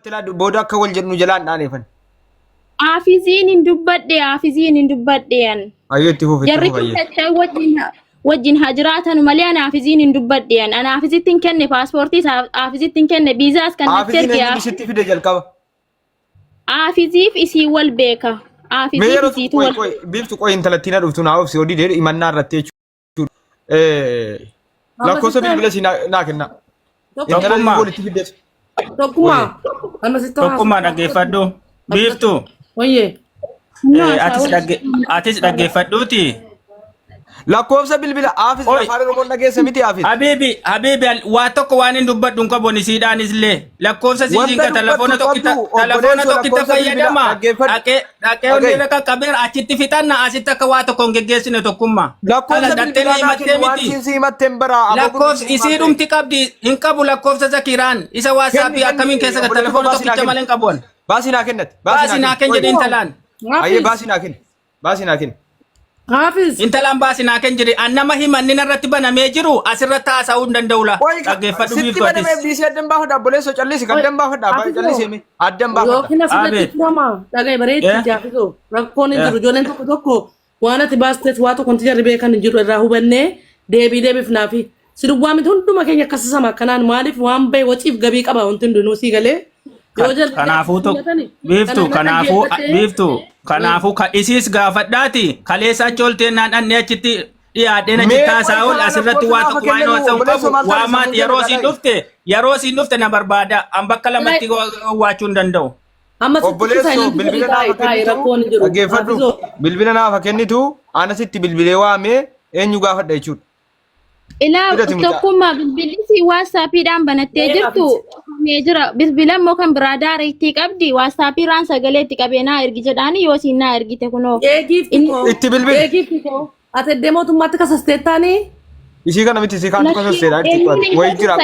tila booda akka wal jedhu jalaan dhaanefan. Afiziin hin dubbadheen. Ayyootti fuufi. Jarri kun wajjin hajiraatan malee ana afiziin hin dubbadheen. Ana afizitti hin kenne paaspoortii afizitti hin kenne biizaas kan natti erge. Afiziin isitti fide jalqaba. Afiziif isii wal beeka. Afiziif isiitu wal. Biiftu qoy intalattiina dhuftu naa obsi odii dheedu imannaa irratti jechuudha. Lakkoofsa bilbila si naa kenna. Intalattiin walitti fiddeetu. Tokkummaa dhaggeeffadhu. Biiftu. Oye. Atis dhaggeeffadhuuti. Lakkoofsa bilbila Hafiz afaan Oromoon dhageessa miti Hafiz. Habibi waa tokko waan hin dubbadhu qabo ni siidhaanis illee lakkoofsa siisinka telefoona tokkitta fayyadama. Dhaqee hojii qaqqabeen achitti fixanna asitti akka waa tokko hin geggeessine tokkummaa. Lakkoofsa bilbilaa waan siinsi himatteen bara. Lakkoofsi isii dhumti qabdi hin qabu lakkoofsa Zakiraan isa waasaapii akkamiin keessa telefoona tokkicha malee hin qabuun. Baasii naa kennati. Baasii naa kenn jedhe intalaan. Ayyee baasii naa kenni. Baasii naa kenni. Hafiz. Intalaan baasii naa kenn jedhe annama himanni narratti banamee jiru asirratti haasa'uu hin danda'ula. Dhaggeeffadhu biiftu atis. Sitti banamee biisii addan baafadha obboleessoo callisi kan addan baafadha callisi himi addan baafadha. Yookiin asirratti firama dhaga'e bareetti jaafisoo rakkoon hin jiru ijoolleen tokko waan ati baasteet waa tokko wanti jarri beekan hin jiru irraa hubannee deebiifnaafi. Siduwwaa miti hunduma keenya akkasisama akkanaan maaliif waan bahe waciif gabii qaba wanti hundinuu sii galee. Kanaafuu isiis gaafadhaati kaleessa achi olteennaan dhanne achitti dhiyaadheen achi taasaa'uun asirratti waa tokko waan ta'u qabu waa maati yeroo siin dhufte na barbaada an bakka lamatti waachuu hin danda'u. Obboleessoo bilbila dhaggeeffadhu bilbila naaf kennitu anasitti bilbilee waamee eenyu gaafadha jechuudha. Ilaa tokkummaa bilbilisi waasaappiidhaan banattee jirtu jira bilbila immoo kan biraa daareetti qabdi waasaappiiraan sagalee itti qabeenaa ergi jedhaani yoo siin naa ergite kunoo. Itti bilbila. Ati iddoo mootummaatti kasasteettaanii. Ishii kana miti isii kaantu kasasteedha wayii jira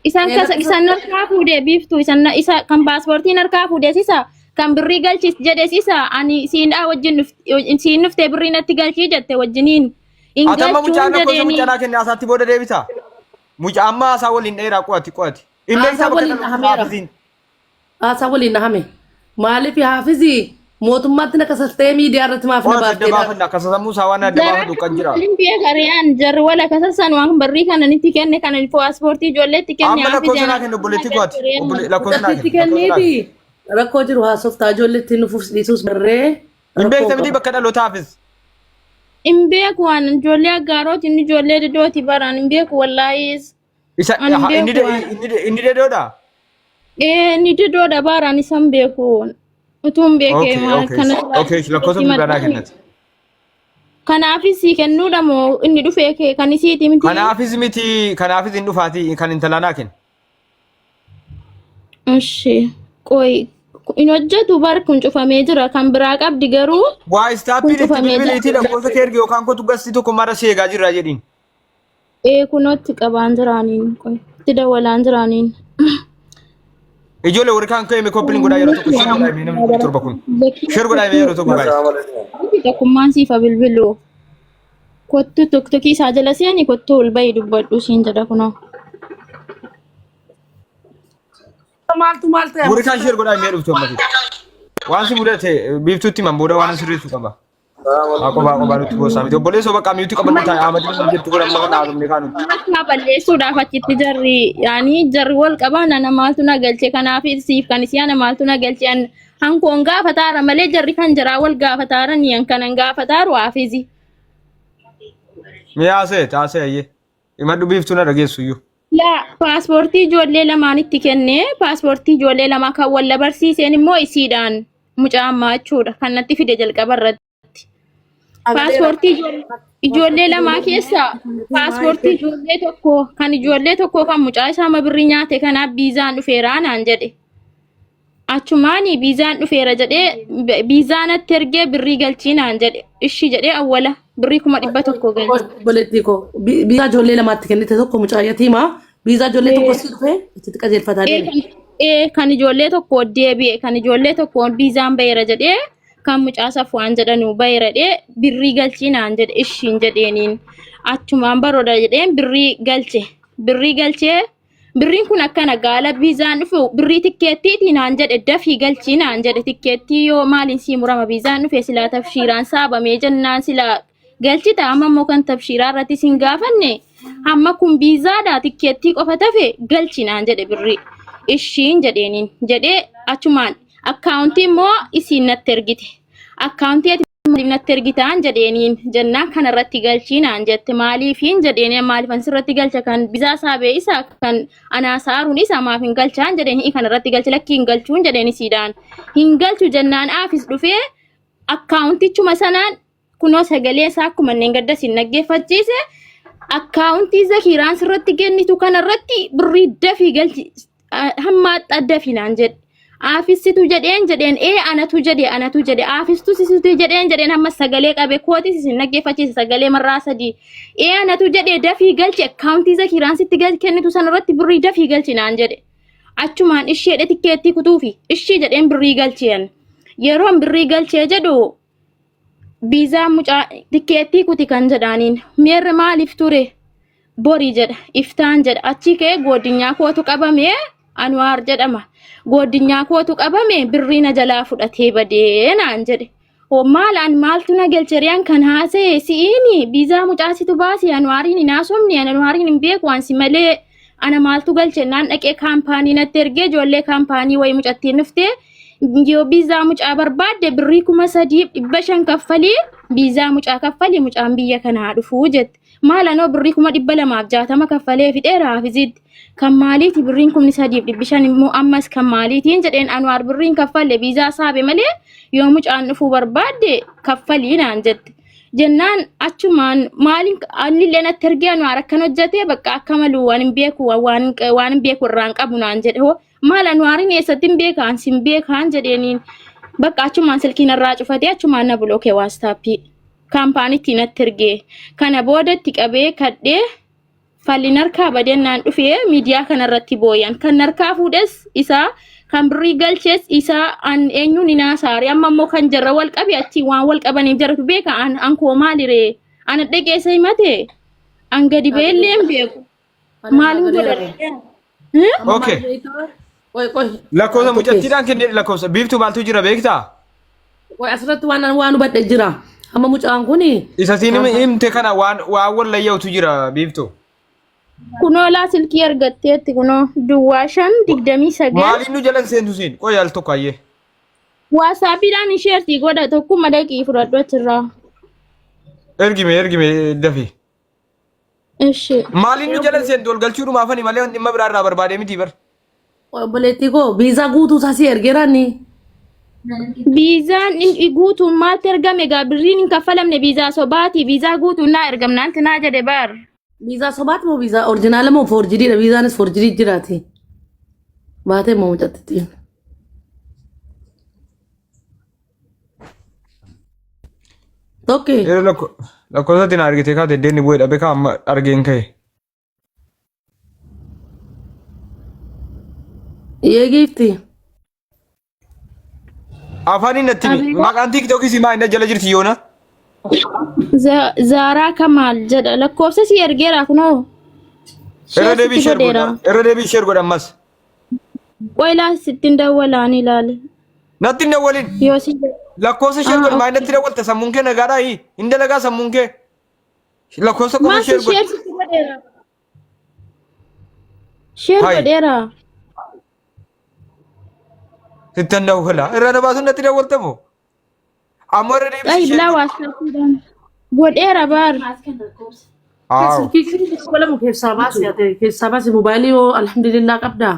isan harkaa fuudhee biiftu isa kan paaspoortiin harkaa fuudhee sisa kan birrii galchis jedhe sisa ani siinaa wajjin siin dhuftee birrii natti galchii jette wajjiniin. Atama mucaan lakkoofsa mucaan kenne asaatti booda deebisa. Mucaa amma asaa waliin dheeraa qo'ati. Asaa waliin nahame. Maaliif Hafizii mootummaatti na kasastee miidiyaa irratti maaf na baaftee? Kasasamuu isaa waan adda baafatu kan jira. Olimpiyaa Kariyaan jarri wala kasasan waan barrii kana nitti kenne kana paaspoortii ijoolleetti kenne. Amma lakkoofsa naa kenne obboleetti qo'ati. Lakkoofsa naa kenne. Rakkoo jiru haasoftaa ijoolletti nufuuf dhiisuus barree. Hin beektamti bakka dhaloota Hafiz. Imbeku waan ijoollee agaarooti inni ijoollee didooti baraan imbeku wallaayis. Inni didoodha? Inni didoodha baraan isan beeku. Utuun beekee maal kana. Lakkoofsa bilbilaa kennati. Kanaafis kennuudha moo inni dhufee kan isiiti miti? Kanaafis miti kanaafis hin dhufaati kan intalanaa kenna. Ishee qoy. In hojjetu bar kun cufamee jira kan biraa qabdi garuu. Waa istaappiin itti bilbiliitii lakkoofsa kee erge yookaan kotu gasti tokko mara seegaa jirra jedhiin. Kunotti qabaan jiraaniin qoy itti dawalaan jiraaniin. Ijoollee warri kaan ka'e koppiliin godhaa yeroo tokko shir godhaa himee namni torba kun. Shir godhaa himee yeroo tokko baay'ee. Tokkummaan siifa bilbiluu. Kottu tokkokkii isaa jala seeni kottu ol bahi dubbadhu siin jedha kunoo. Malte. Warri kaan shir godhaa himee dhuftu amma. Waan si mudate biiftuutti man booda waan sirreessu qaba. Kophaa nutti boosaa miti. Obboleessoo bakka miitti qabanne taa'e Ahmadiin hin jirtu godhan maqaan haasofne kaanutti. Akka balleessuudhaaf achitti jarri wal qabaa nana maaltu na galche kanaaf siif kan isii ana maaltu na galche hankoon gaafataara malee jarri kan jiraa wal gaafataaranii hankanan gaafataaru Hafizi. Miyaasee taasee ayyee. Imaddu biiftuu na dhageessu iyyuu. La paaspoortii ijoollee lamaanitti kennee paaspoortii ijoollee lama kan wal barsiiseen immoo isiidhaan mucaa ammaa jechuudha kan natti fide jalqaba irratti. Paaspoortii ijoollee lamaa keessa paaspoortii ijoollee tokko kan mucaa isaa mabirri nyaate kanaaf biizaan dhufeera naan jedhe. Achumaanii biizaan dhufeera jedhee biizaanatti ergee birrii galchii naan jedhe. Ishii jedhee awwala birrii 100 galche. Boletti ko biizaa ijoollee lamaatti kennite tokko mucaa yatiimaa biizaa ijoollee tokko si dhufe itti qajeelfataa deeme. Kan ijoollee tokko deebi'e kan ijoollee tokko biizaan baheera jedhee kan mucaa safwaan jedhanu baheera jedhee birrii galchii naan jedhe ishiin jedheeniin achumaan barooda jedheen birrii galchee birriin kun akkana gaala viizaan dhufu birrii tikkeettiitiin naan jedhe dafii galchii naan jedhe tikkeettii yoo maaliin sii murama viizaan dhufe silaa tafshiiraan saabamee jennaan silaa galchita amma immoo kan tafshiiraa irratti sin gaafanne amma kun viizaadha tikkeettii qofa tafe galchi naan jedhe birrii ishiin jedheeniin jedhee achumaan akkaawuntii immoo isiin natti ergite akkaawuntii natti ergitaan jedheeniin jennaan kanarratti galchiinaan jette maaliifiin jedheenii maaliifan sirratti galcha kan bisaa saabee isaa kan anaasaruun isaa maaf hin galchaan jedheenii kanarratti galcha lakkii hin galchuun jedheeni siidaan hin galchu jennaan aafis dhufee akkaawuntichuma sanaan kunoo sagalee isaa akkuma inni gadda sin naggeeffachiise akkaawuntii zakiraan sirratti kennitu kanarratti birrii dafii galchi hamma xaddafinaan jedhe Aafisitu jedheen anatu jedhe aafistu sisitu jedheen hamma sagalee qabe kooti sisin naggeeffachiisa sagalee marraa sadii anatu jedhe dafii galchi akkaawuntii zakiraan sitti kennitu sanarratti birrii dafii galchi naan jedhe achumaan isheedhe tikkeettii kutuufi ishii jedheen birrii galchiyan yeroon birrii galchee jedhu viizaa mucaa tikkeettii kuti kan jedhaaniin meerre maaliif ture borii jedha iftaan jedha achi kee godinyaa kootu qabame Anwaar jedhama godinyaa kootu qabame birrii na jalaa fudhatee badee naan jedhe maalaan maaltu na galcheriyaan kan haasa'e si'iini viizaa mucaasitu baasi Anwaariin hin haasofne Anwaariin hin beeku wansi malee ana maaltu galchennaan dhaqee kaampaanii natti ergee ijoollee kaampaanii wayii mucattiin dhuftee yoo viizaa mucaa barbaadde birrii 3,500 kaffalii viizaa mucaa kaffalii mucaan biyya kanaa dhufuu jette maalanoo birrii 260 kaffalee fidheera haafizitti kan maaliiti birriin 3,500 immoo ammas kan maaliitiin jedheen Anwaar birriin kaffalle viizaa saabe malee yoo mucaan dhufuu barbaadde kaffalii naan jette jennaan achumaan maaliin anillee natti ergee Anwaar akkan hojjete bakka akka malu waan hin beeku waan hin beeku irraan qabu naan jedhe hoo maal Anwaariin eessatti hin beekaan sin beekaan jedheeniin bakka achumaan silkiin irraa cufatee achumaan na blookee waastaappii kaampaaniitti natti ergee kana boodatti qabee kadhee Fallin harkaa badennaan dhufee miidiyaa kanarratti booyan kan harkaa fuudhes isaa kan birrii galchees isaa an eenyuun inaasaari amma immoo kan jarra wal qabe achi waan wal qabaniif jaratu beeka an koo maaliree ana dhageessa himate an gadi beellee hin beeku maalin godhadhe Okay. Lakkoofsa mucattiidhaan kennee lakkoofsa biiftuu maaltu jira beektaa? Asirratti waan hubadhe jira. Amma mucaan kuni Isa siin himte kana waan wallayyautu jira biiftuu. kunoo laa silkii argatteetti kunoo duwwaa 529 Maaliin nu jalan seentu siin? Qoy al tokko ayyee. waasaappiidhaan isheertii godha tokkuma dhaqii fudhadhu achirraa. Ergime dafi. Ishi. Maaliin nu jalan seentu ol galchuudhumaa afanii malee dhimma biraa irraa barbaadee miti bar. obboleettii koo viizaa guutuu isaasii ergeerani. Viizaan guutuun maaltu ergame egaa birriin hin kaffalamne viizaa sobaati viizaa guutuun naa ergamnaan tinaa jedhe bar. Viizaa sobaati moo viizaa orjinaala moo foorjidiidha viizaanis foorjidii jiraati. Baatee moo mucattiin. Tokkee. Lakkoofsa tiin argite kaate deemni bu'ee dhabe kaa amma argeen ka'e. Yeegifti. Afaaniin natti maqaan tiiktookii simaa inni jala jirti yoona. Zaaraa Kamaal jedha lakkoofsa si ergeera kunoo. Irra deebii sheer godha ammas. Qoylaa sittiin dawwalaan ilaale. Natti hin dawwalin. Yoo si lakkoofsa sheer godha maa natti dawwalta sammuun kee nagaadhaa hin dalagaa sammuun kee. Lakkoofsa qofa sheer godha. Sheer godheera. Sittan dawwala irra na baasuun natti dawwaltamoo. Amma irra deebii sheer. Bilaa waasaappiidhaan godheera baar. Wala mu keessaa baasi mobaayilii yoo alhamdulillah qabdaa.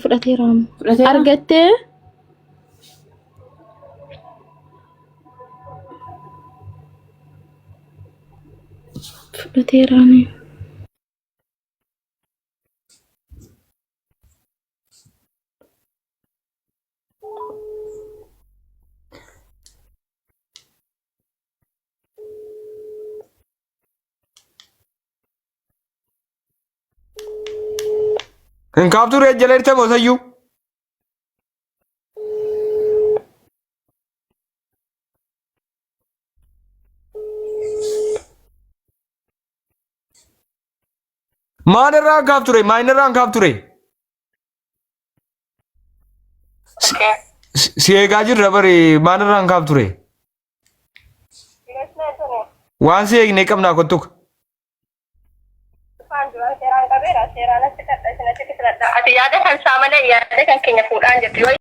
Fudhateera. Argattee. Fudhateeraani. Kan kaaptuu reejjala hirte moosayyuu. Maalirraa hangaaf ture? Maayinirraa hangaaf ture? Si eegaa jirra bare maalirraa hangaaf ture? Waan si eegne qabnaa kottuka. Ati yaada kan saamana yaada kan keenya fuudhaan jirtu yoo